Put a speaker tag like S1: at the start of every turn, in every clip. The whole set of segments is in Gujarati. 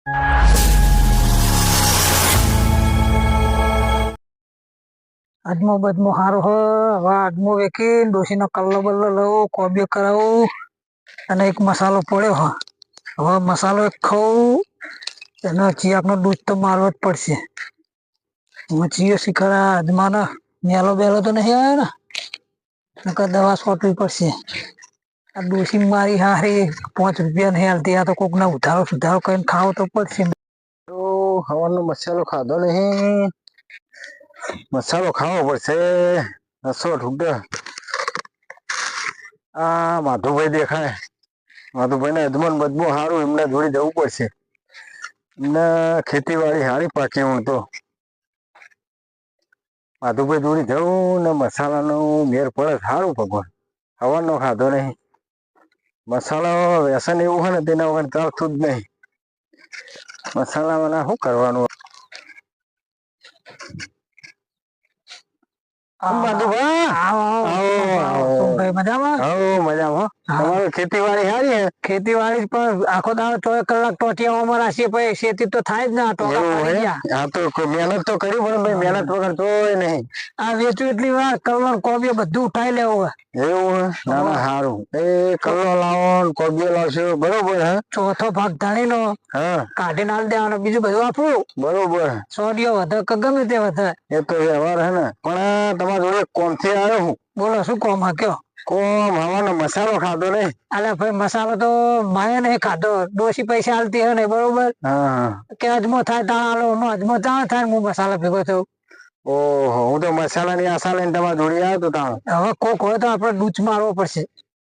S1: અજમો બજમો હારો હ હવે અજમો વેકી ડોશીનો કલ્લો બલ્લો લઉં કોબીઓ કરાવું અને એક મસાલો પડ્યો હ હવે મસાલો એક ખાઉં એનો ચિયાકનો દૂધ તો મારવો જ પડશે. હું ચિયો શીખરા અજમાનો મેલો બેલો તો નહીં આવ્યો ને નકર દવા સોંપવી પડશે. આ ડોશી મારી હારી 5 રૂપિયા નહીં હાલતી આ તો કોકના ઉધારો સુધારો કરીને ખાવો તો પડશે.
S2: તો હવાનો મસાલો ખાધો નહીં, મસાલો ખાવો પડશે. રસો ઢૂંઢ આ માધુભાઈ દેખાય, માધુભાઈ ને અજમન બદબો સારું એમને જોડી જવું પડશે. એમને ખેતીવાડી સારી પાકે હું તો માધુભાઈ જોડી જવું ને મસાલાનો મેર પડે સારું. ભગવાન હવાનો ખાધો નહીં, મસાલો વ્યસન એવું હોય ને તેના વગર ચાલતું જ નહીં. મસાલામાં શું કરવાનું? ખેતીવાડી સારી હે?
S1: ખેતીવાડી પણ આખો દાડો 4 કલાક ટોટિયામાં રાખીએ પછી ખેતી તો થાય જ ના.
S2: હા તો મહેનત તો કરી પણ મહેનત વગર તો નહીં.
S1: આ વેચું એટલી વાર કલર કોબીઓ બધું ઉઠાઈ લેવું.
S2: એવું ના ના સારું. એ કલર લાવો કોબીઓ લાવશો બરોબર હે.
S1: ચોથો ભાગ ધાણી નો કાઢી નાલ દેવાનો, બીજું બધું આપવું
S2: બરોબર.
S1: સોડિયો વધે કે ગમે તે વધે
S2: એ તો વ્યવહાર હે ને. પણ તમારા જોડે કોમ થી આવ્યો હું.
S1: બોલો શું કોમ હા કયો?
S2: કોમ હવાનો મસાલો ખાધો નહીં.
S1: અલ્યા ભાઈ મસાલો તો માએ નહીં ખાધો, ડોશી પૈસા હાલતી હે ને બરોબર કે અજમો થાય તાણ આલો અજમો તાણ થાય હું મસાલા ભેગો થયું.
S2: ઓહો હું તો મસાલા ની આશા લઈને તમારા જોડે આવ્યો તો તાણ.
S1: હવે કોક હોય તો આપડે ડૂચ મારવો પડશે.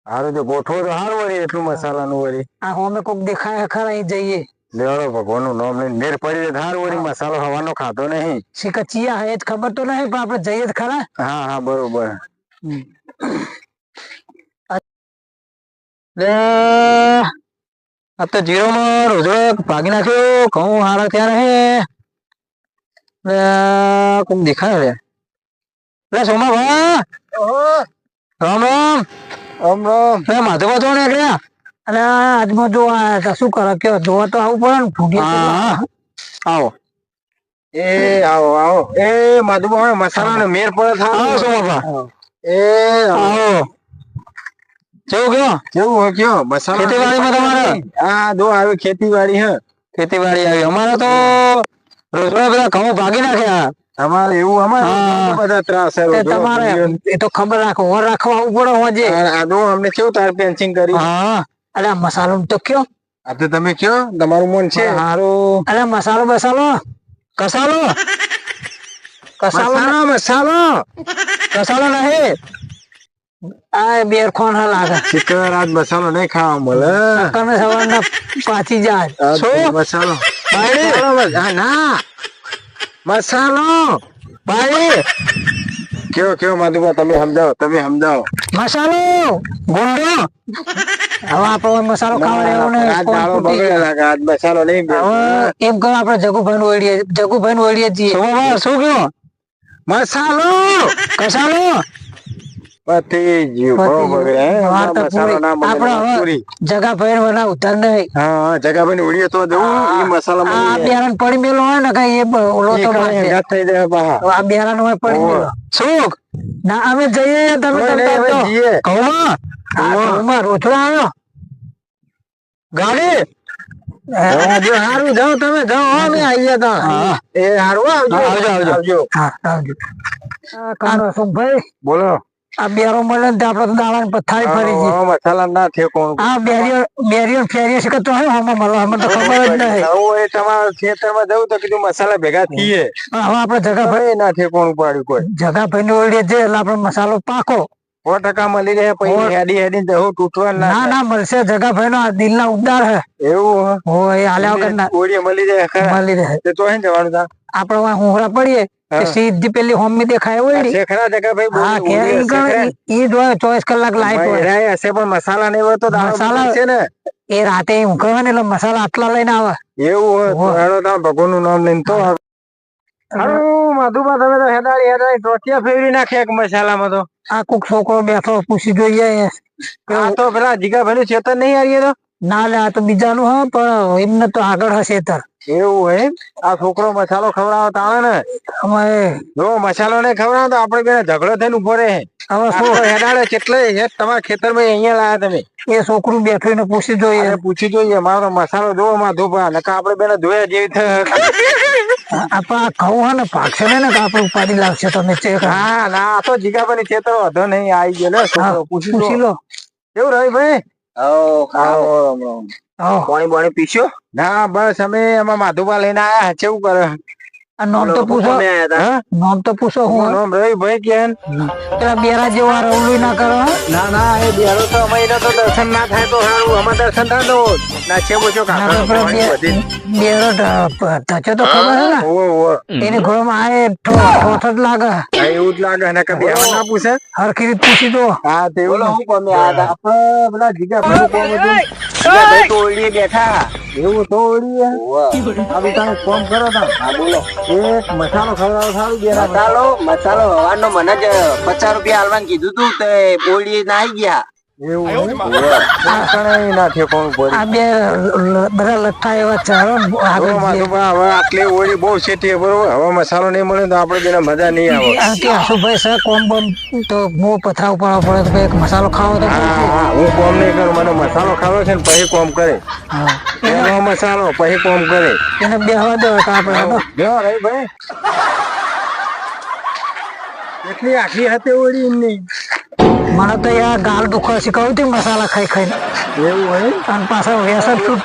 S2: હારું તો ગોઠવો તો હારું વળી એટલું મસાલાનું વળી.
S1: આ હોમે કોક દેખાય ખરા અહીં જઈએ.
S2: લેવડો ભગવાનનું નામ લઈને મેર પડી જાય હારું વળી. મસાલો હવાનો ખાધો નહીં.
S1: શીખર ચિયા હે જ ખબર તો નહીં પણ આપડે જઈએ જ ખરા.
S2: હા હા બરોબર.
S1: આ તો જીરો માં રોજડો ભાગી નાખ્યો. ઘઉં હારા થયા નહીં. કોક દેખાય રે. લે સોમા ભા રામ રામ.
S2: રામ રામ.
S1: માધવા તો નીકળ્યા અને આજમાં જોવા આવ્યા હતા. શું કરે કયો? જોવા તો આવું પડે ને. ફૂટી
S2: આવો એ આવો આવો એ માધુબા મસાલા નો મેર પડે થાય. સોમા એ આવો.
S1: કેવું કયો?
S2: કેવું હોય કયો? મસાલા
S1: ખેતીવાડીમાં તમારે?
S2: હા દો આવી ખેતીવાડી હે.
S1: ખેતીવાડી આવી. અમારે તો રોજડા બધા ઘઉં ભાગી નાખ્યા.
S2: તમારે એવું અમારે બધા ત્રાસ છે.
S1: તમારે એ તો ખબર રાખો ઓર રાખવા આવું પડે હોજે.
S2: આ દો અમને કેવું તાર પેન્સિંગ કરી.
S1: હા અરે મસાલો તો કયો?
S2: આ તો તમે કયો તમારું મન છે.
S1: સારું. અરે મસાલો બસાલો કસાલો કસાલો
S2: મસાલો
S1: કસાલો નહીં. આ બેર ખોન લાગે.
S2: શિકર આજ મસાલો નહીં ખાવા મળે.
S1: તમે સવારના પાછી જાય.
S2: શું મસાલો? ના મસાલો
S1: ભાઈ
S2: કયો કયો માધુબા તમે સમજાવો તમે સમજાવો.
S1: મસાલો ગુંડો. હવે આપડે મસાલો ખાવા લેવો ને
S2: આજ મસાલો નહીં.
S1: એમ કહો આપડે જગુભાઈ ઓળીએ છીએ. શું કયો?
S2: મસાલો
S1: કસાલો જગાભાઈ વાળા ઉતાર નહીં.
S2: હા જગાભાઈ ઉડીએ તો જવું. મસાલા
S1: બિયારણ પડી મેલો હોય ને કઈ ઓલો તો
S2: થઈ જાય.
S1: આ બિયારણ હોય પડી મેલો. શું ના અમે જઈએ તમે ઘઉંમાં રોથડો આવ્યો ગાડી. સારું જાઓ તમે જાઓ. અમે આવીએ તો
S2: એ સારું આવજો આવજો
S1: આવજો. કાનો ભાઈ
S2: બોલો.
S1: આ બેરો મળે ને આપડે તો દાણા પથારી ફરી ગઈ.
S2: મસાલા ના થયો કોણ.
S1: આ બેરીઓ ફેરી શકે તો હમણાં મળો અમને તો ખબર જ નહીં.
S2: તમારા ખેતરમાં જવું તો કીધું મસાલા ભેગા થઈએ.
S1: હવે આપડે જગાભાઈ
S2: ના થયો કોણ ઉપાડ્યું કોઈ.
S1: જગાભાઈ ને ઓળીએ છે એટલે આપડે મસાલો પાકો
S2: 100% મળી રહે. પછી હેડી હેડી જવું તૂટવા
S1: ના મળશે. જગાભાઈ નો દિલ ના ઉબદાર હે.
S2: એવું
S1: હોય હાલ્યા વગર
S2: ઓળીએ મળી રહે તો અહીં જવાનું था.
S1: આપડે હુંહરા પડીએ સીધી પેલી હોમી દેખાય હોય ને. ઈ જો 24 કલાક લાઈટ હોય
S2: હશે પણ મસાલા નહીં હોય તો મસાલા છે ને
S1: એ રાતે હું કહે ને એટલે મસાલા આટલા લઈને આવે.
S2: એવું હોય ભગવાન નું નામ લઈને તો. માધુબા તમે તો હેડાડી ટોટિયા ફેરવી નાખે મસાલામાં તો.
S1: આ કોક છોકરો બેઠો પૂછી જોઈએ.
S2: તો પેલા જીગાભાઈ નું ચેતન નહીં આવી તો
S1: ના લે આ તો બીજાનું હ પણ એમને તો આગળ હશે તાર
S2: એવું હોય આ છોકરો મસાલો ખવડાવો તો આવે ને
S1: અમારે
S2: જો મસાલો ને ખવડાવો તો આપણે બે ઝઘડો થઈને ઉભો રહે
S1: હવે
S2: આપણો હેડાડે કેટલે હેડ તમારા ખેતરમાં અહીંયા લાયા તમે
S1: એ છોકરું બેઠું એને પૂછી જોઈએ
S2: અરે પૂછી જોઈએ મારો મસાલો જોવો માં ધોપા નકા આપણે બેને જોયા જેવી થાય
S1: આપા ઘઉં હે ને પાકશે ને કે આપણે ઉપાડી લાવશે તમે ચેક
S2: ના ના આ તો જીગાભાઈ ખેતર વધો નહીં આવી ગયો ને છોકરો પૂછી
S1: પૂછી
S2: લો
S1: લો
S2: કેવું રહ્યું ભાઈ પાણી પાણી પીશો ના બસ અમે એમાં માધુબા લઈને આયા કેવું કરે
S1: આ નામ તો પૂછો નામ તો પૂછો હું
S2: નામ રવિભાઈ કેન
S1: પેલા બેરા જેવા રવલું ના કરો
S2: ના ના એ બેરો તો અમે તો દર્શન ના થાય તો સારું અમે દર્શન થાય તો ના છે પૂછો કાકા
S1: બેરો ધચો તો ખબર હે ને એને ઘરમાં આએ ઠોઠ જ લાગે
S2: એવું જ લાગે ને કે બેવા ના પૂછે
S1: હરખી રીત પૂછી દો
S2: હા તેવું હું કોમે આયા આપણે પેલા જીગા ભાઈ કોમ હતું જીગા ભાઈ તો ઓળીએ બેઠા એવું તો ઓળીએ આ બી કોમ કરો તા હા બોલો એક મસાલો ખવડાવો સારું બેરા
S3: મસાલો હવાનો મને જ 50 રૂપિયા હાલવાનું કીધું તું તે ઓળી ના આવી ગયા
S2: એવું ના ઠેકોણું પડી
S1: આ બે બધા લઠ્ઠા એવા ચારો
S2: હવે આટલી ઓળી બહુ છેટી બરોબર હવે મસાલો નહીં મળે તો આપણે બેને મજા નહીં આવે
S1: કે આશુભાઈ સર કોમ બોમ તો મો પથરાવ પાડવો પડે તો ભાઈ એક મસાલો ખાવો તો
S2: હા હું કોમ નહીં કરું મને મસાલો ખાવો છે ને પછી કોમ કરે એનો મસાલો પછી કોમ કરે
S1: એને બેહવા દો તો આપણે
S2: જો રહી ભાઈ એટલી આખી હતી ઓળી એમની
S1: મને તો યાર ગાલ દુખવા શીખવું હતું મસાલા ખાઈ ખાઈને
S2: એવું હોય
S1: અને પાછા વ્યસન શું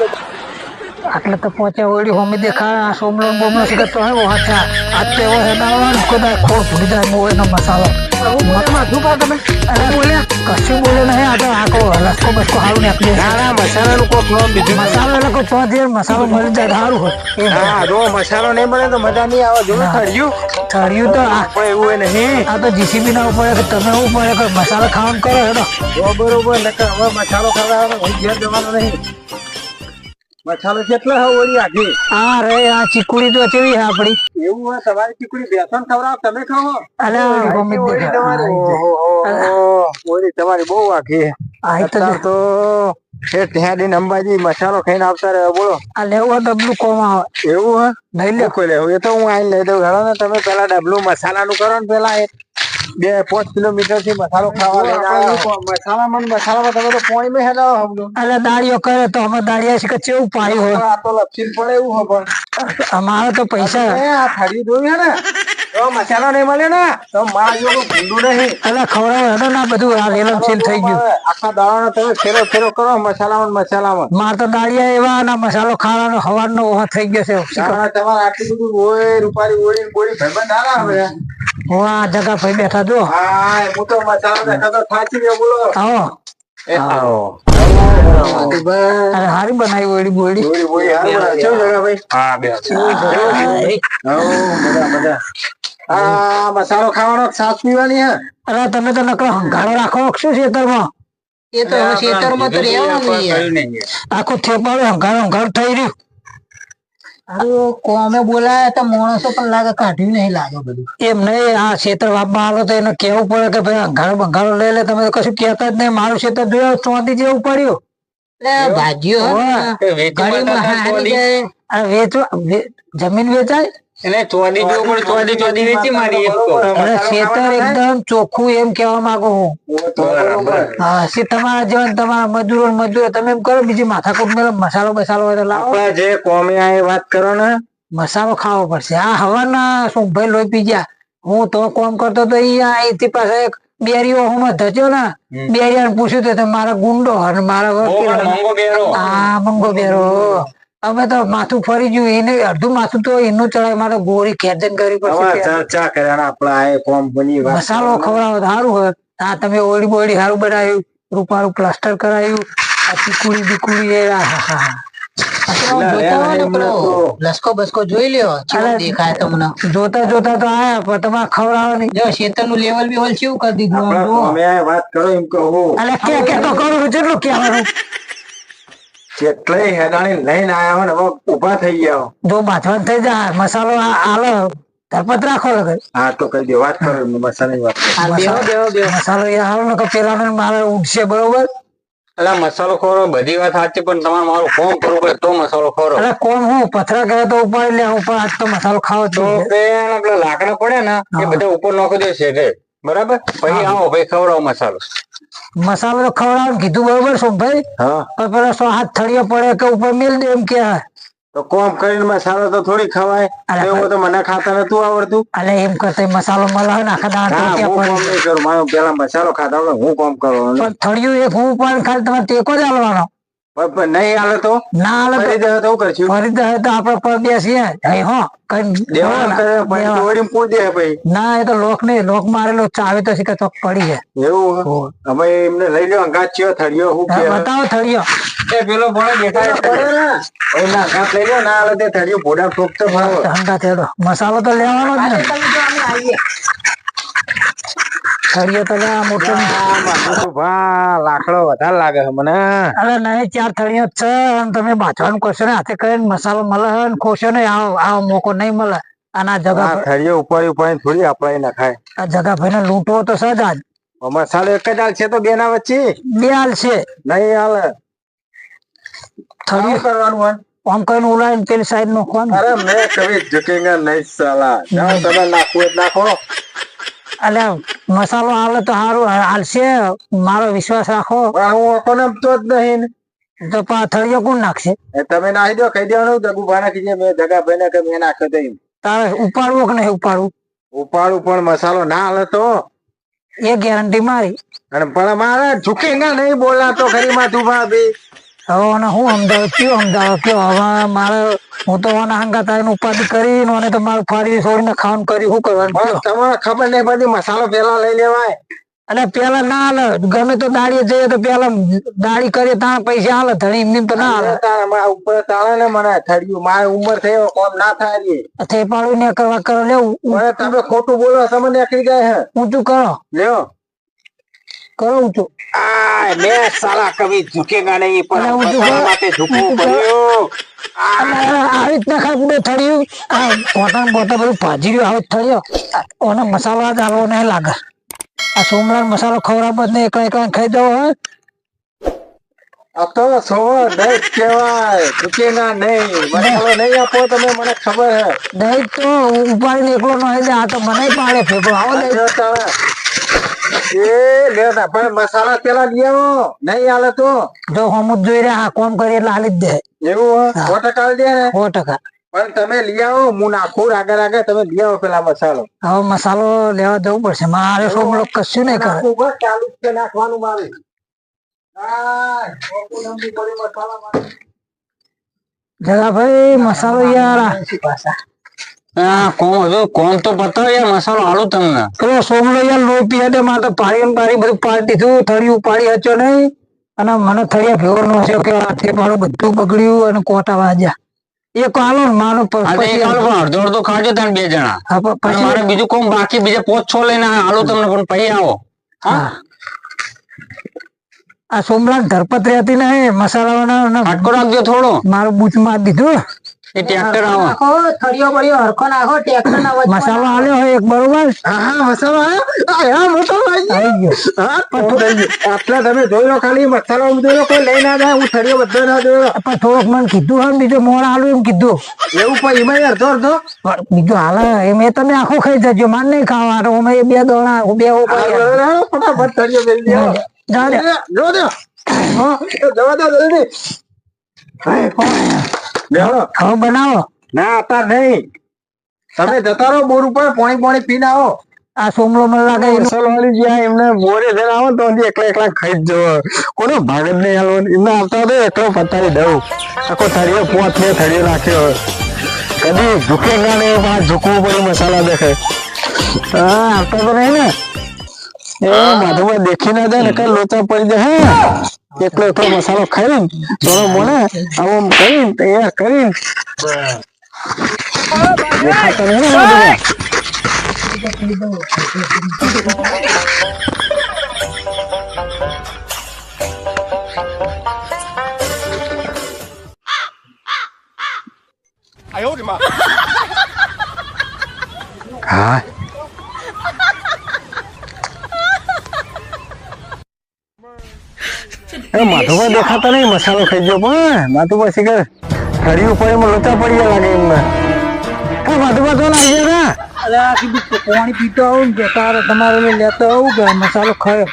S1: આટલે તો પહોંચ્યા ઓળી હોમી દેખાય આ સોમલો બોમલો શીખતો હોય હાથા આજ તો એવો હેડાવવાનો કદાચ ખોળ ભૂલી જાય મોયનો મસાલો મોતમાં શું કહો તમે અરે બોલ્યા કશું બોલે નહીં આ તો આખો લસકો બસકો સારું નીકળ્યું
S2: ના ના મસાલાનું કોક નામ બીજું
S1: મસાલો એટલે કોઈ ચોથી મસાલો મળી જાય સારું હોય
S2: હા જો મસાલો નહીં મળે તો મજા નહીં આવે જો થળિયું
S1: થળિયું તો
S2: પણ એવું નહીં
S1: આ તો જીસીબી ના ઉપર કે તમે શું પડે કે મસાલો ખાવાનું કરો હેડો
S2: જો બરોબર નકર હવે મસાલો ખાવા હું ઘેર જવાનો નહીં મસાલો કેટલો હે ઓળી આખી
S1: હા રે આ ચીકુડી તો કેવી હે આપડી
S2: એવું હોય તમારી ચીકુડી બેસન ખવડાવ તમે ખાઓ
S1: અલા ગમે
S2: ઓળી તમારી બહુ આખી અત્યારે તો હેડીને અંબાજી મસાલો ખાઈને આવતા રહે બોલો
S1: આ લેવું ડબલું કોમ આવે
S2: એવું હે
S1: નહીં લે
S2: કોઈ લેવું એ તો હું આઈને લઈ દઉં હેડો ને તમે પેલા ડબલું મસાલાનું કરો ને પેલા 2-5 કિલોમીટર થી મસાલો ખાવા લઈને મસાલામાં તમે તો પાણી માં હેડાવો હમણાં
S1: અરે દાળીઓ કરે તો અમે દાળિયા શીખે કેવું પાયું હોય
S2: આ તો લપસીને પડે એવું હો પણ
S1: અમારે તો પૈસા
S2: આ થાળી જોયું ને તો મસાલો નહીં મળે ને તો મારા જેવું ભૂંડું નહીં
S1: અલા ખવડાવો હેડો ના બધું આ રેલમ સીલ થઈ ગયું
S2: આખા દાડાનો તમે ફેરો કરો મસાલામાં
S1: મારે તો દાળિયા એવા ના મસાલો ખાવાનો હવાનો ઓહો થઈ ગયો છે
S2: તમારે આટલું બધું હોય રૂપારી ઓળી બોળી ભાઈબંધ ના આવે
S1: હું આ જગા ભાઈ બેઠા જો
S2: હા હું તો મસાલો દેખાતો થાકી ગયો બોલો
S1: આવો
S2: આવો
S1: અરે હારી બનાવી ઓળી બોળી
S2: મસાલો ખાવાનો સાસ પીવાની હે
S1: અરે તમે તો નકરો હંગારો રાખો શું ખેતરમાં એ તો ખેતરમાં તો રહેવાનું આખો થેપાડો હંગારો થઈ રહ્યું અરે કોમે બોલાયા તો માણસો પણ લાગે કાઢ્યું નહીં લાગે બધું એમ નહીં આ ખેતર વાપમાં આવો તો એને કેવું પડે કે ભાઈ અંગારો બંગારો લઈ લે તમે તો કશું કેતા જ નહીં મારું ખેતર જોયો ચોથી જેવું પડ્યું જમીન વેચાય એકદમ ચોખ્ખું એમ કેવા માંગુ હું હા તમારા જેવા તમારા મજૂરો તમે એમ કરો બીજી માથાકૂટ મેળો મસાલો બસાલો હોય તો લાવો
S2: જે કોમે વાત કરો ને
S1: મસાલો ખાવો પડશે આ હવાના શું ભાઈ લોહી પી ગયા હું તો કોમ કરતો તો અહીંથી પાસે એક બેરીઓ હું ધચ્યો ને બેરિયા પૂછ્યું તો મારા ગુંડો અને મારા હા મંગો બેરો અમે તો માથું ફરી ગયું એને અડધું માથું તો એનું ચડાય મારે ગોળી ખેંચન કરી મસાલો ખવડાવો સારું હોય હા તમે ઓળી બોળી સારું બનાવ્યું રૂપારું પ્લાસ્ટર કરાયું આ ચીકુડી બીકુડી લસકો બસકો જોઈ લ્યો દેખાય તમને જોતા જોતા તો આયા પણ તમારે ખવડાવો નહીં જો ખેતર નું લેવલ બી હોલ કેવું કરી દીધું
S2: વાત કરો એમ કહું
S1: કે તો કરું જેટલું કહેવાનું
S2: કેટલાય હેડાણી લઈને આયા હોય ને હવે ઉભા થઈ ગયા
S1: જો બાથવાન થઈ જાય મસાલો આલો ધરપત રાખો લગે
S2: હા તો કઈ દે વાત કરો મસાલાની વાત
S1: મસાલો યાર હાલો ને પેલા મારે ઉઠશે બરોબર
S4: એટલે મસાલો ખોરો બધી વાત સાચી, પણ તમારે મારું કોમ કરવું પડે તો મસાલો ખોરો.
S1: એટલે કોમ હું પથરા કરે તો ઉપાડી લે, ઉપર આજ તો મસાલો ખાવો જ
S4: તો
S1: જોઈએ.
S4: પેલા લાકડા પડે ને એ બધા ઉપર નાખી દે છે, બરાબર? પછી આવો ભાઈ ખવડાવો મસાલો.
S1: મસાલો તો ખવડાવવાનું કીધું બરોબર સોમભાઈ,
S2: હા
S1: પણ પેલા 100 હાથ થળિયો પડે કે ઉપર મેલ દે એમ કે.
S2: તો કોમ કરીને મસાલો તો થોડી ખવાય.
S1: અરે
S2: એવું તો મને ખાતા નતું આવડતું.
S1: અલે એમ કરતા મસાલો મળે ને આખા દાણા
S2: ના
S1: ટોટિયા
S2: હું કોમ
S1: પડી.
S2: નહીં કરું, મારું પેલા મસાલો ખાતા આવડે, હું કોમ કરવાનું.
S1: પણ થળિયું એક હું ઉપાડ ખાલી તમારે ટેકો જ હાલવાનો.
S2: પણ નહીં હાલે તો
S1: ના હાલે
S2: ફરી દે તો હું કરશું?
S1: ફરી તો આપડે પર બેસીએ હો કઈ
S2: દેવાનું કરે પછી તોડીને પૂરી દે ભાઈ.
S1: ના એ તો લોક નહીં, લોક મારેલો ચાવી તો શીખે ચોક પડી છે.
S2: એવું હે? હવે એમને લઈ લો અંગાત ચિયો થળિયો હું કે
S1: બતાવો થળિયો.
S4: એ પેલો ભણો દેખાય
S2: પડે ને એના અંગાત લઈ લો, ના હાલે તે થળિયો ભોડા ઠોકતો ભાવ.
S1: હંગા થેડો મસાલો તો લેવાનો જ ને. થળિયો તો લેવા મોટો.
S2: લાકડો વધારે લાગે છે મને.
S1: અરે નહીં 4 થળિયો જ છે અને તમે બાંધવાનું કરશો ને હાથે કરીને મસાલો મળે ને ખોશો ને આવો મોકો નહીં મળે. આના જગા
S2: થળિયો ઉપાડી ઉપાડી થોડી અપડાઈ નખાય.
S1: આ જગા ભાઈ ને લૂંટવો તો સજ આજ
S2: મસાલો એક જ હાલ છે તો બે ના વચ્ચે
S1: બે હાલ છે.
S2: નહીં હાલે.
S1: થળિયું
S2: કરવાનું હોય
S1: આમ કરીને ઉલાઈને પેલી સાઈડ નાખવાનું.
S2: અરે મેં કભી ઝુકેંગા નહીં સાલા. જાઓ તમે નાખવું જ નાખો.
S1: એટલે મસાલો હાલે તો સારું હાલશે, મારો વિશ્વાસ રાખો.
S2: પણ હું કોને તો જ નહીં ને.
S1: તો થળિયો કોણ નાખશે?
S2: એ તમે નાખી દો, કહી દેવાનું જગુભા નાખી દે, મેં જગા ભાઈ ને કે મેં નાખ્યો તો એમ.
S1: તારે ઉપાડવું કે નહીં ઉપાડવું
S2: ઉપાડું પણ મસાલો ના હાલે તો.
S1: એ ગેરંટી મારી.
S2: અને પણ મારે ઝુકેંગા નહીં બોલા તો ખરી માં તું ભાભી.
S1: હવે હું સમજાવું કયો સમજાવો કયો હવે મારે હું તો હંગા તારી ઉપાધિ કરીને અને તો મારું ફાડી છોડીને ખાવાનું કર્યું શું કરવાનું
S2: પણ તમને ખબર નહીં પડતી મસાલો પેલા લઈ લેવાય.
S1: એટલે પેલા ના હાલે, ગમે તો દાડીએ જઈએ તો પેલા દાડી કરીએ ત્યાં પૈસા હાલે, ધણી એમની તો ના હાલે.
S2: તારા મારા ઉપર ચાલે ને મને થડ્યું, મારી ઉંમર થઈ કોમ ના થાય રે.
S1: થેપાડું ને કરવા કરો લેવું.
S2: મને તમે ખોટું બોલો તમે નીકળી ગયા હે.
S1: ઊંચું કરો
S2: લ્યો
S1: કરો ઊંચું.
S2: આ મેં સાલા કભી ઝુકેગા નહીં, પણ
S1: અરે ઊંચું
S2: મસાલા
S1: કરો.
S2: માટે ઝૂકવું પડ્યું.
S1: આવી રીતના ખાલી પૂરો થળિયું આ પોતા પોતા બધું ભાજી રહ્યું આવું થળિયો ઓને મસાલો જ હાલવો નહીં લાગે. આ સોમલાલ મસાલો ખવડાવો જ નહીં, એકલા એકલા ખાઈ જવો હોય.
S2: આ તો સોવો નહીં કહેવાય, ઝુકેગા નહીં. મસાલો નહીં આપો તમે, મને ખબર હે.
S1: દહીં તો ઉપાડીને એકલો ન દે, આ તો મને પાડે ફેંકો આવો દહીં.
S2: જો તારે. એ લેતા પણ મસાલા પેલા લઈ આવો, નહીં હાલે તો.
S1: જો હમ જ જોઈ રહ્યા કોમ કરી એટલે હાલી જ દે.
S2: એવું હે? 100% દે ને.
S1: 100%.
S2: પણ તમે લઈ આવો, હું નાખું આગળ તમે લઈ આવો પેલા મસાલો.
S1: હવે મસાલો લેવા જવું પડશે, મારે સોમલો કશું નહીં કરે.
S2: નાખવું બસ, ચાલુ જ છે નાખવાનું મારે. આ કોકો નંબી પડી મસાલા મારે.
S1: જગા ભાઈ મસાલો યાર
S4: હા કોમ તો પતાવો યાર, મસાલો હાલું તમને.
S1: પેલો સોમલો યાર લોહી પીએ દે, મારે તો પાડી પાડી બધું પાડી દીધું, થળિયું પાડી હચ્યો નહીં અને મને થળિયા ભેગો નો છે કે હાથે પાડું બધું બગડ્યું અને કોટા વાજ્યા. એક હાલો ને માનો પછી
S4: અડધો અડધો ખાજો તમે 2 જણા.
S1: પછી
S4: મારે બીજું કોમ બાકી બીજા 5-6 લઈને હાલું તમને, પણ પછી આવો.
S1: હા આ સોમલાલ ધરપત રહેતી નહીં મસાલા
S4: ફટકો રાખજો થોડો,
S1: મારું બૂચ મારી દીધું.
S4: એ ટ્રેક્ટર આવો.
S1: થળિયો બળિયો હરખો નાખો, ટ્રેક્ટર ના મસાલો આલ્યો હોય એક બરોબર.
S2: હા મસાલો હા મસાલો
S1: આવી ગયો.
S2: આટલા તમે જોઈ લો, ખાલી મસાલો જોઈ લો, કોઈ લઈ ના જાય. હું થળિયો બધો ના જોયો.
S1: પણ થોડોક મને કીધું હોય બીજો મોડ આલું એમ કીધું.
S2: એવું પણ એમાં અડધો અડધો
S1: બીજું હાલ એ મેં તમે આખું ખાઈ જજો, માન નહીં ખાવા તો અમે 2 દોણા 2
S2: ફટાફટ થળિયો લઈ લ્યો.
S1: જા દે.
S2: જો દો હા જવા દો જલ્દી. બેહો.
S1: ખાવ બનાવો.
S2: ના અત્યારે નહીં, તમે જતા રહો બોર ઉપર, પાણી પીને આવો.
S1: આ સોમલો મને લાગે એનો
S2: મસાલો વાળી જ્યાં એમને બોરે જઈને આવો તો એકલા એકલા ખાઈ જ જવો. કોનો ભાગ જ નહીં હાલવાનો. એમને આવતા તો એકલો પતાવી દઉં. આખો થળિયો પોત ને થળિયો રાખ્યો હોય. કદી ઝુકેગા નહીં, પણ ઝૂકવું પડે મસાલા દેખાય. હા આવતા તો નહીં ને. એ માધુમાં દેખી ના જાય ને કઈ લોચા પડી જાય. હા એકલો એકલો મસાલો ખાઈને થોડો મને આવો કરીને તૈયાર કરીને દેખાતા નહીં ને માધુમાં. હા એ માથું દેખાતો નહીં મસાલો ખાઈ ગયો પણ માથું પછી કર ઘડી ઉપર એમાં લોચા પડી ગયા લાગે એમને માથું તો લાગી ગયા
S1: અરે આ કીધું પાણી પીતો આવું ને કે તારે તમારે લેતો આવું કે મસાલો ખાઈને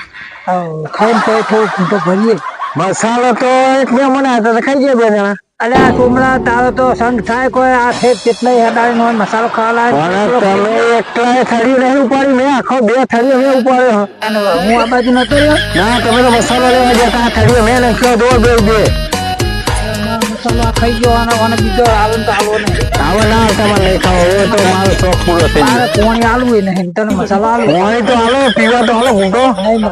S1: પછી થોડું ખૂંટો ભરીએ.
S2: મસાલો તો એક બે મને હતા તો ખાઈ ગયા બે જણા.
S1: અરે આ ટોમલા તારો તો સંગ થાય કોઈ આ છે કેટલાય હેડાડી નો મસાલો ખાવા લાગે.
S2: તમે એકલા થળી નહીં ઉપાડી મેં આખો બે થળીઓ મેં ઉપાડ્યો.
S1: અને હું આ બાજુ નતો રહ્યો.
S2: ના તમે તો મસાલો લેવા જતા આ થળીઓ મેં નાખ્યો દોડ બે
S1: મસાલો આ ખાઈ ગયો અને બીજો આવે ને તો આવો નહીં.
S2: હવે ના તમારે નહીં ખાવો એ તો મારો શોખ પૂરો થઈ ગયો.
S1: મારે પાણી આલવું નહીં તને મસાલો આલવું.
S2: પાણી તો હાલો પીવા તો હાલો હું તો
S1: નહીં મળે.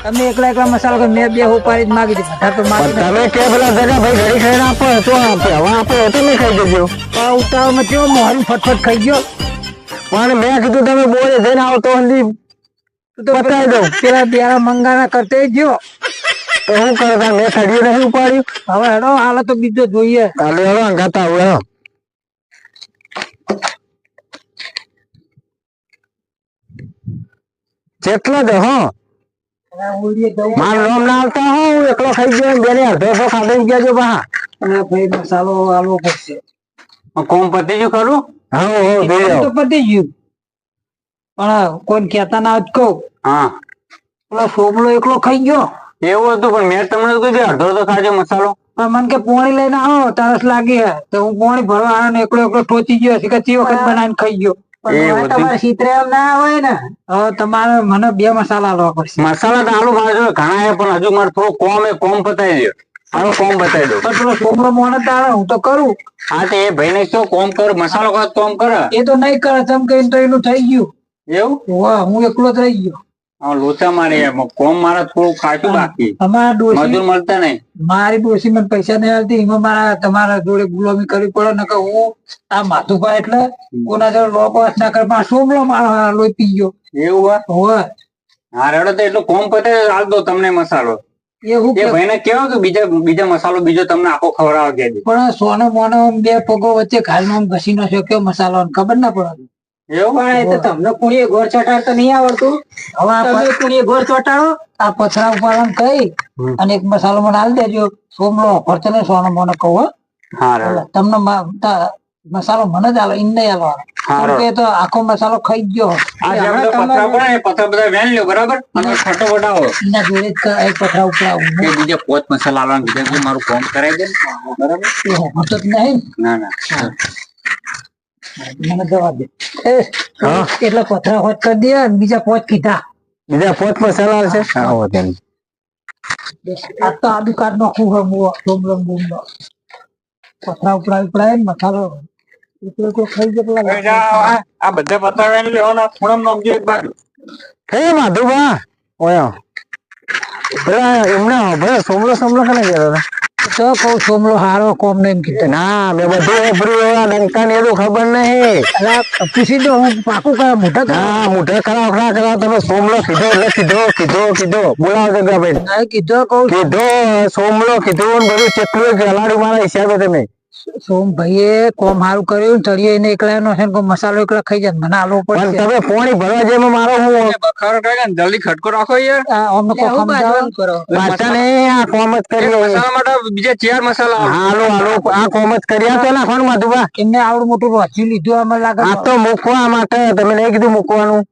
S1: તમે એકલા મસાલો કે મેં બે ઉપાડી જ માગી દીધા બધા તો માગી
S2: તમે કે પેલા જગા ભાઈ ઘડી ખાઈને આપો તો આપે હવે આપો તો નહીં ખાઈ જજો.
S1: ઉતાવળમાં કેવો મોહરી ફટફટ ખાઈ ગયો.
S2: પણ મેં કીધું તમે બોલે જઈને આવો તો હજી
S1: તો
S2: બતાવી દઉં.
S1: પેલા બિયારા મંગાના કરતે ગયો
S2: તો શું કરતા મેં થળીઓ નહીં ઉપાડ્યું.
S1: હવે હેડો હાલો તો બીજો જોઈએ.
S2: કાલે હવે અંગાતા આવું હેડો. જેટલો જ હો મારું નામ ના આવતા હો હું એકલો ખાઈ ગયો બેને અડધો ખાધો ગયા બહા.
S1: અને ભાઈ મસાલો આલવો પડશે.
S4: કોમ પતી ગયું ખરું?
S1: તો પતી ગયું પણ કોઈ કેતા ના જ કહું.
S4: હા
S1: પેલો સોમલો એકલો ખાઈ ગયો.
S4: એવું હતું પણ મેં તમને કીધું અડધો તો ખાજો મસાલો.
S1: પણ મને કે પોણી લઈને આવો તરસ લાગી હે તો હું પોણી ભરવા આવ્યો ને એકલો ઠોચી ગયો કે ચી વખત બનાવીને ખાઈ ગયો. તમારે સીતરે એમ ના હોય ને હવે તમારે મને બે મસાલા લાવવા પડશે.
S4: મસાલા તો આલુ ભાજો ઘણા હે પણ હજુ મારે થોડું કોમ પતાવી દો. આનો કોમ બતાવી દો.
S1: પણ પેલો સોમલો મોને તારે હું તો કરું.
S4: હા તો એ ભાઈ ને શું કોમ કર મસાલો કર કોમ કરે
S1: એ તો નહીં કરે ચમ કહીને તો એનું થઈ ગયું.
S4: એવું
S1: વાહ હું એકલો જ રહી ગયો.
S4: લોચા મારે કોમ મારે થોડું ખાચું બાકી
S1: અમારા
S4: મજૂર
S1: ડોશી
S4: મળતા નહીં.
S1: મારી ડોશી મને પૈસા નહીં આવતી એમાં મારા તમારા જોડે ગુલામી કરવી પડે ને કે હું આ માથુભા એટલે કોના જોડે લોકો ના કરે પણ સોમલો મારો લોહી પી ગયો.
S4: એવું
S1: હોય
S4: હા રેડો તો એટલું કોમ પતે હાલ દો તમને મસાલો.
S1: એવું
S4: એ ભાઈ ને કેવો કે બીજા મસાલો બીજો તમને આખો ખવડાવ કે
S1: પણ સોનો મોનો બે પગો વચ્ચે ઘાલનો ઘસી નો શક્યો મસાલો ખબર ના પડે.
S4: એવું
S1: તમને કુણીએ ઘોર ચટાડતા નહીં આવડતું. હવે તમે કુણીએ ઘોર ચટાડો આ પથરા ઉપાડવાનું કહી અને એક મસાલો મને આલી દેજો. સોમલો ફરતો ને સોનો મોનો કહું
S4: હા
S1: તમને મસાલો મને જ આલો ઇન નહીં આલવાનો કે તો આખો મસાલો ખાઈ ગયો.
S4: પથરા બધા વેન લ્યો બરાબર અને ફટો ફટાવો
S1: એના જોડે જ એક પથરા ઉપડાવું.
S4: બીજા પોત મસાલા આલવાનું બીજા મારું કોમ કરાવી દે બરાબર.
S1: એ હોતો જ નહીં
S4: ના
S1: મને જવા દે. એટલે પથરા હોત કરી દે બીજા પોચ કીધા.
S2: બીજા પોત મસાલા છે.
S1: આ તો આદુ કાઢ નાખું હમું સોમલો બૂમલો પથરા ઉપડાય મસાલો ખાઈ ગયો.
S4: આ બધા પથરા વેન લ્યો ને ખૂણમ નોખજો એક બાજુ.
S2: હે માધુભા ઓય પેલા એમને ભાઈ સોમલો કને ગયા હતા
S1: તો કઉ સોમલો હારો કોમ નહીં કીધું.
S2: ના મેં બધું ડંકા ને એવું ખબર નહીં.
S1: પૂછી દો હું પાકું કરા મોટા
S2: ના મોઢે કરાવ તમે સોમલો કીધો એટલે કીધો બોલાવો જગા ભાઈ
S1: કીધો કઉ
S2: કીધો સોમલો કીધું ને બધું કેટલું ગલાડ્યું મારા હિસાબે તમે.
S1: સોમભાઈએ કોમ સારું કર્યું તળિયે એને એકલા નો છે મસાલો એકલા ખાઈ જાય મને આલવો
S2: પણ
S1: પડશે.
S2: તમે પોણી ભરવા જેમાં મારો હું
S4: બખારો કરે ને જલ્દી ખટકો રાખો યાર.
S1: અમને કોઈ સમજાવવાનું કરો.
S2: બાચાને આ કોમ જ કરી
S4: મસાલા માટે બીજા 4 મસાલા
S2: હાલો આ કોમ જ કર્યા તો નાખવાનું માધુભા.
S1: એમને આવડું મોટું રોચી લીધું અમે લાગે.
S2: આ તો મૂકવા માટે તમે નહીં કીધું મૂકવાનું.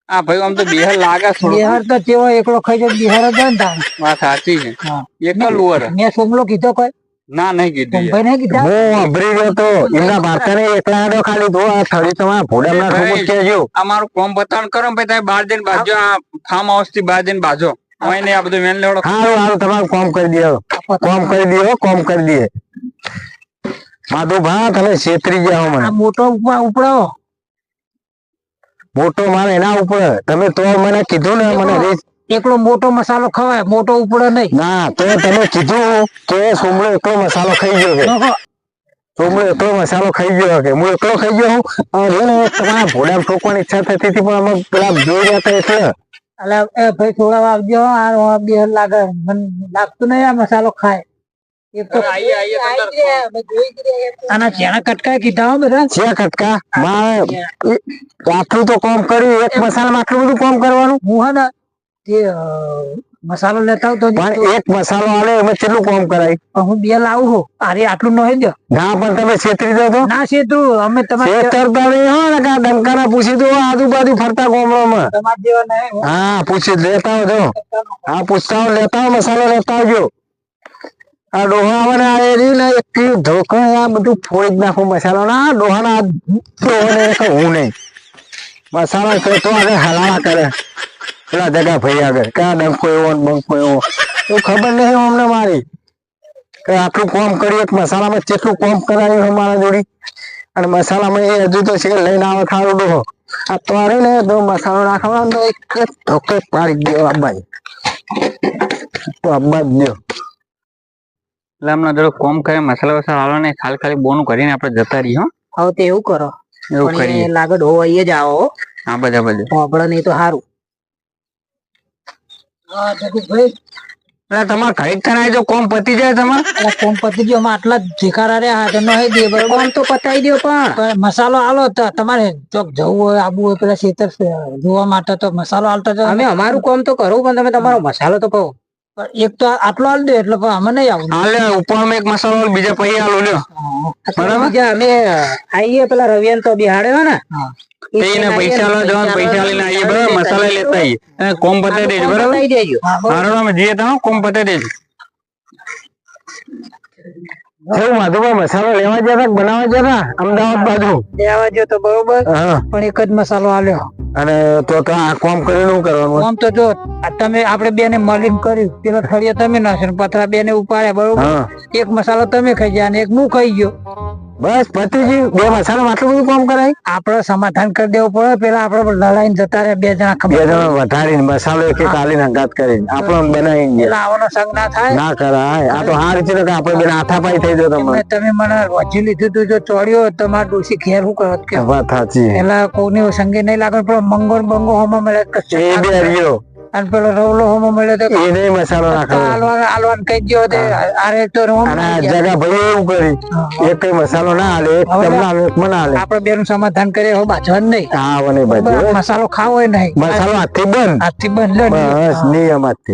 S4: આ ભાઈ આમ તો બિહાર લાગે
S1: બિહાર તો તેવો એકલો ખાઈ જાય બિહાર જ ને તારે.
S4: વાત સાચી છે. એકલો વર
S1: મેં સોમલો કીધો કોઈ
S4: ના નહીં કીધું
S1: ભાઈ નહીં કીધા.
S2: હું અભરી ગયો તો એમના ભારતાને એકલા આડો ખાલી દો આ થળી તમારા ભોડામના ઠોકું કેજો.
S4: આ મારું કોમ બતાવવાનું કરો ભાઈ તમે બહાર જઈને બાજો આ ફાર્મ હાઉસ થી બહાર જઈને બાજો અહીં આ બધું વેન લેવડો.
S2: હારું તમારું કોમ કરી દે માધુભા તમે છેતરી ગયા હો મને.
S1: મોટો ઉપડાવો
S2: મોટો મારે એના ઉપર તમે તો મને કીધું ને મને
S1: એકલો મોટો મસાલો ખવાય મોટો ઉપડે નહીં.
S2: ના તો તમે કીધું કે સોમલો એકલો મસાલો ખાઈ ગયો કે સોમલો એકલો મસાલો ખાઈ ગયો કે હું એકલો ખાઈ ગયો હું તમારા ભોડામાં ઠોકવાની ઈચ્છા થતી હતી પણ અમે પેલા જોઈ રહ્યા હતા એટલે
S1: એ ભાઈ થોડા આવજો આ બે લાગે મને લાગતું નહીં આ મસાલો ખાય. એક તો આના ચેણા કટકા કીધા બધા
S2: છે કટકા મારે આટલું તો કોમ કર્યું એક મસાલામાં આટલું બધું કોમ કરવાનું.
S1: હું હે ને તે મસાલો લેતા આવતો
S2: પણ એક મસાલો આલે એમાં કેટલું કામ કરાય?
S1: હું બે લાવું છું. અરે આટલું નહીં દો
S2: ના પણ તમે છેતરી દો તો
S1: ના છે તું અમે તમારે
S2: છેતરતા નહીં હો ને કા ડંકાના પૂછી દો આજુબાજુ ફરતા ગામડામાં.
S1: તમારા જેવા નહીં
S2: હા પૂછી લેતા આવજો. હા પૂછતા આવો, લેતા આવો, મસાલો લેતા આવજો. આ ડોહા આવે ને આ એરી ને એક ધોકો આ બધું ફોડી જ નાખું મસાલો ના ડોહાના ડોહાને હું નહીં મસાલા તો આગળ હલાવા કરે પેલા જગા ભાઈ આગળ ક્યાં ડંકો એવો ને બંકો એવો એવું ખબર નહીં અમને મારી કે આટલું કામ કર્યું એક મસાલામાં કેટલું કામ કરાયું અમારા જોડી અને મસાલામાં એ હજુ તો છે લઈને આવે ખારું ડોહો આ તો આરે ને તો મસાલો નાખવાનો એક ધોકે પાડી દો આબાઈ તો આબા જ દો
S4: એટલે હમણાં થોડું કોમ કરે મસાલા વસાલા હાલો ને ખાલી બોનું કરીને આપણે જતા રહીએ.
S1: હવે તો એવું કરો
S4: એવું
S1: પણ
S4: કરીએ.
S1: એ લાગે ડો અહીં જ આવો
S4: હા બધા બધું
S1: આપણે નહીં તો સારું. હા જગદીશભાઈ
S4: એટલે તમારે ઘડી તને જો કોમ પતી જાય તમારે
S1: એટલે કોમ પતી ગયો અમે આટલા જ ભિખારા રહ્યા તો નહીં દે બરોબર કોમ તો પતાવી દો પણ મસાલો આલો તો તમારે ચોક જવું હોય આબુ હોય પેલા ખેતર જોવા માટે તો મસાલો આલતા જાઓ. અમે અમારું કામ તો કરવું પણ તમે તમારો મસાલો તો કહો. એક તો આટલો આલ દે એટલે અમે નહીં આવું.
S4: હાલે ઉપરમાં એક મસાલો બીજા પછી હાલો લ્યો
S1: બરાબર અમે આવીએ પેલા રવિયન તો બિહાડે હોય ને
S4: એને પૈસા લો જવાનું પૈસા લઈને આવીએ બરાબર મસાલા લેતા આવીએ અને કોમ પતાવી દેજો બરાબર
S1: બતાવી દેજો.
S4: હારો અમે જઈએ તો કોમ પતાવી દેજો.
S2: એવું માધુભાઈ મસાલો લેવા જતા કે બનાવવા જતા અમદાવાદ બાજુ
S1: લેવા જો તો બરોબર
S2: હા
S1: પણ એક જ મસાલો આલ્યો.
S2: અને તો આ કામ કરીને શું કરવાનું?
S1: આમ તો જો આ તમે આપણે બેને મળીને કર્યું પેલો થળિયો તમે નાખ્યો ને પથરા બેને ઉપાડ્યા બરોબર.
S2: હા
S1: એક મસાલો તમે ખાઈ ગયા અને એક હું ખાઈ ગયો.
S2: બસ પતિજી બે મસાલા આટલું બધું કામ કરાય?
S1: આપડે સમાધાન કરી દેવું પડે પેલા આપડે લડાઈને જતા રહ્યા બે જણા
S2: બે
S1: ખબર
S2: જણા વધારીને મસાલો એક એક આલીને હંગાત કરીને આપણો બનાવીને
S1: પેલા આવવાનો સંગ ના થાય.
S2: ના કરાય આ તો હાર છે કે આપણે બેન હાથાપાઈ થઈ જાવ તમારે.
S1: તમે મને વચ્ચે લીધું તું જો ચોડ્યો તમારે ડોસી ઘેર શું કરો કે
S2: વાત સાચી
S1: પેલા કોઈને સંગે નહીં લાગે પેલો મંગો ને બંગો હોમાં મળે
S2: એ બે રહ્યો
S1: અને પેલો રવલો હોમાં મળે તો
S2: એ નહીં મસાલો નાખવાનો
S1: આલવાન કહી ગયો તે આરે તો
S2: અને આ જગા ભાઈ એવું કરી એક કઈ મસાલો ના હાલે એક તમને હાલે એક મને હાલે
S1: આપડે બેનું સમાધાન કરીએ હવે બાજવાનું નહીં.
S2: હા મને બાજુ
S1: મસાલો ખાવો નહીં
S2: મસાલો હાથથી બંધ
S1: હાથથી બંધ લો
S2: બસ નિયમ હાથથી